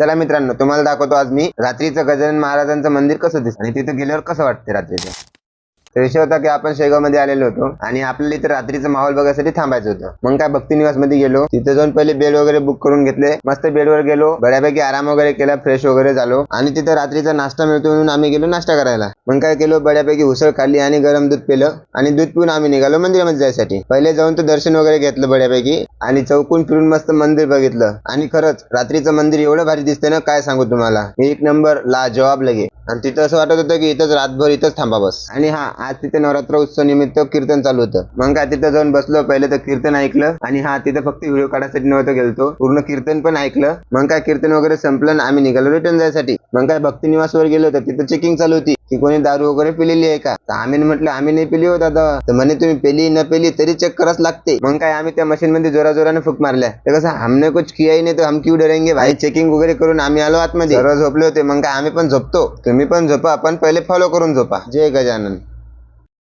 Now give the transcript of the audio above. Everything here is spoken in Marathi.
चला मित्रांनो, तुम्हाला दाखवतो आज मी रात्रीचं गजानन महाराजांचं मंदिर कसं दिसतं आणि तिथे गेल्यावर कसं वाटते रात्रीचं. तर विषय होता की आपण शेगाव मध्ये आलेलो होतो आणि आपल्याला इथे रात्रीचं माहोल बघायसाठी थांबायचं होतं. मग काय भक्ती निवास मध्ये गेलो, तिथे जाऊन पहिले बेड वगैरे बुक करून घेतले. मस्त बेडवर गेलो, बऱ्यापैकी आराम वगैरे केला, फ्रेश वगैरे झालो आणि तिथे रात्रीचा नाश्ता मिळतो म्हणून आम्ही गेलो नाश्ता करायला. मग काय केलो, बऱ्यापैकी उसळ खाल्ली आणि गरम दूध पिलं आणि दूध पिऊन आम्ही निघालो मंदिरामध्ये जायसाठी. पहिले जाऊन तो दर्शन वगैरे घेतलं बऱ्यापैकी आणि चौकून फिरून मस्त मंदिर बघितलं. आणि खरंच रात्रीचं मंदिर एवढं भारी दिसते ना, काय सांगू तुम्हाला. एक नंबर ला जवाब लगे. आणि तिथं असं वाटत होतं की इथंच रातभर इथंच थांबा बस. आणि हा, आज तिथे नवरात्र उत्सव निमित्त कीर्तन चालू होतं. मग काय तिथं जाऊन बसलो, पहिले तर कीर्तन ऐकलं आणि हा, तिथं फक्त व्हिडिओ काढायसाठी नव्हतं गेलतो, पूर्ण कीर्तन पण ऐकलं. मग काय कीर्तन वगैरे संपलं आणि आम्ही निघालो रिटर्न जायसाठी. मग काय भक्ती निवासवर गेलो तर तिथं चेकिंग चालू होती की कोणी दारू वगैरे पिलेली आहे का. तर आम्ही म्हटलं आम्ही नाही पिली हो दादा. तर म्हणे तुम्ही पेली न पेली तरी चेक करावंच लागते. मग काय आम्ही त्या मशीन मध्ये जोरा जोराने फूक मारल्या. तर कसं, हमने कुछ किया ही नाही तो हम क्यों डरेंगे भाई. चेकिंग वगैरे करून आम्ही आलो आतमध्ये. सर्व झोपले होते. मग काय आम्ही पण झोपतो, तुम्ही पण झोपा, पण पहिले फॉलो करून झोपा. जय गजानन.